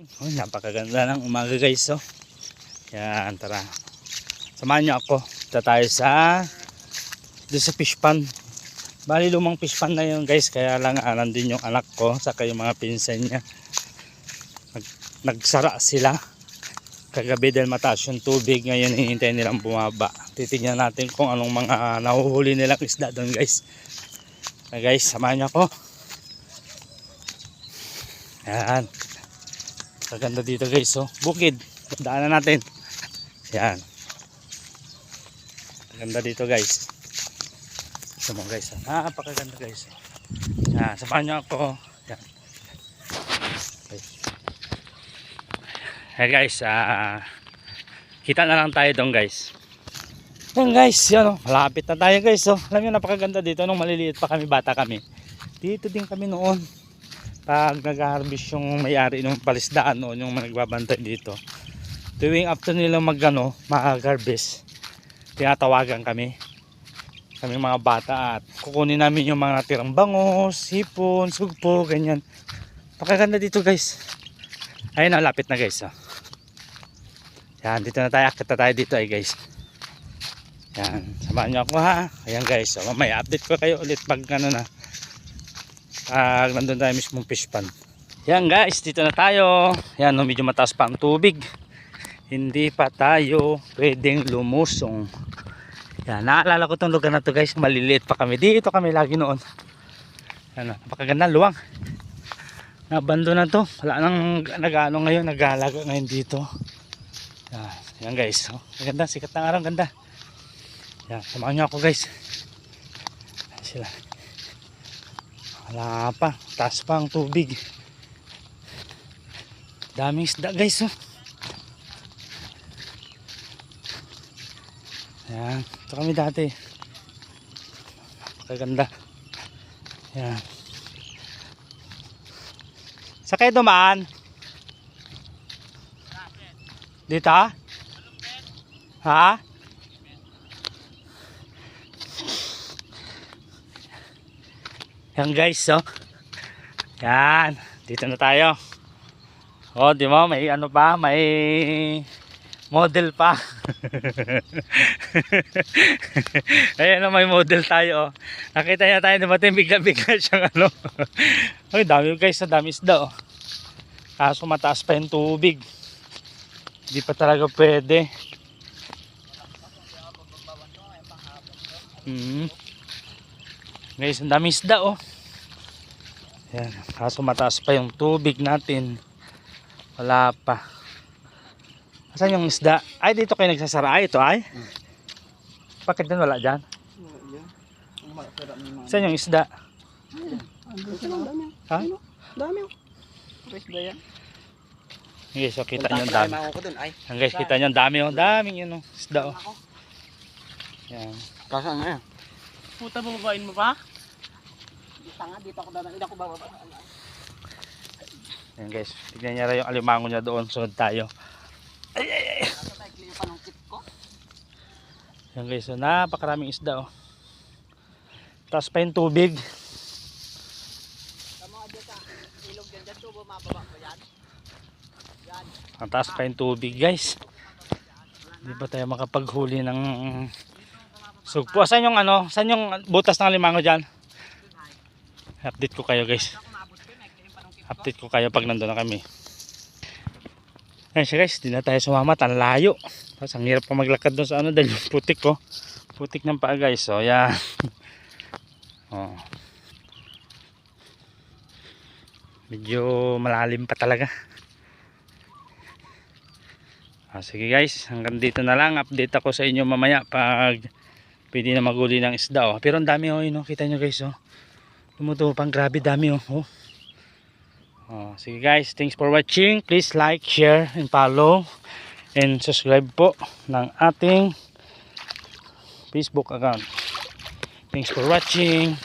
Oh, napakaganda ng umaga guys. Oh. Yan, tara. Samahan niyo ako. Punta tayo doon sa fish pond. Bali lumang fish pond na yun guys. Kaya lang nandun yung anak ko saka yung mga pinsan niya. Nagsara sila. Kagabi dahil mataas yung tubig. Ngayon hinihintay nilang bumaba. Titignan natin kung anong mga nahuhuli nilang isda doon guys. Na guys, samahan niyo ako. Yan. Kaganda dito guys. Oh. Bukid. Daanan natin. Yan. Kaganda dito guys. Sama guys. Napakaganda guys. Yan. Samahan niyo ako. Yan. Okay. Hey guys. Kita na lang tayo doon guys. Yan guys. Yan, oh. Malapit na tayo guys. Oh. Alam niyo napakaganda dito. Nung maliliit pa kami, bata kami. Dito din kami noon. Pag nag-harvest yung may-ari ng palisdaan noon, yung nagbabantay dito, tuwing after nila mag-harvest, tinatawagan kami mga bata at kukunin namin yung mga natirang bangos, hipon, sugpo, ganyan. Pakaganda dito guys. Ayun na, lapit na guys. Oh. Yan, dito na tayo, akit na tayo dito ay guys. Yan, samahan nyo ako ha. Ayan guys, so, mamaya update ko kayo ulit pag ano na, nandun tayo mismong fish pond. Yan guys, dito na tayo. Yan, no, medyo mataas pa ang tubig. Hindi pa tayo pwedeng lumusong. Yan, naalala ko tong lugar na to guys. Maliliit pa kami. Dito kami lagi noon. Yan, napakaganda, luwang. Nabando na to. Wala nang nag-ano ngayon, nag-aalaga ngayon dito. Yan guys. Oh, maganda, sikat ng araw, ganda. Yan, samahan nyo ako guys. Yan sila. Wala pa, taas pa ang tubig. Daming isda guys. Oh. Yan, ito kami dati. Kaganda. Yan. Sa kayo dumaan? Dito? Ha? Yan guys, oh. Yan, dito na tayo. Oh, di mo, may ano pa, may model pa. Ayan, may model tayo, oh. Nakita niya tayo, di ba, bigla-bigla siyang ano. Ay, dami guys, dami isda, oh. Kaso mataas pa yung tubig. Hindi pa talaga pwede. Guys, ang dami isda, oh. Yan, kaso mataas pa yung tubig natin. Wala pa. Saan yung isda? Ay, dito kayo nagsasara. Ay, ito ay? Bakit din wala dyan? Saan yung isda? Ha? Dami. Isda yan. Guys, so kita nyo ang dami. Guys, kita nyo ang dami, oh. Daming yun, oh. Isda, oh. Yan. Kasaan nga yan? Puta, bumabain mo pa? Tanga, dito ako dadaan. Hindi ako bababa. Yan guys, tignan niya rin yung alimango niya doon. Sunod tayo. Ay, ay, ay. Yan guys, so napakaraming isda, oh. Taas pa yung tubig. Ang taas pa yung tubig guys. Hindi pa tayo makapaghuli ng sugpo. Saan yung ano? Saan yung butas ng alimango dyan? Update ko kayo guys. Update ko kayo pag nandun na kami. Ayun siya guys, di na tayo sumamat. Ang layo. Tapos ang hirap pa maglakad doon sa ano dahil yung putik ko. Putik ng paa guys. So yan. Oh. Medyo malalim pa talaga. Sige guys, hanggang dito na lang. Update ako sa inyo mamaya pag pwede na maguli ng isda. Oh. Pero ang dami, oh, no? Kita nyo guys, oh. Lumutupang, grabe dami, oh. Oh. Sige guys, thanks for watching. Please like, share, and follow and subscribe po ng ating Facebook account. Thanks for watching.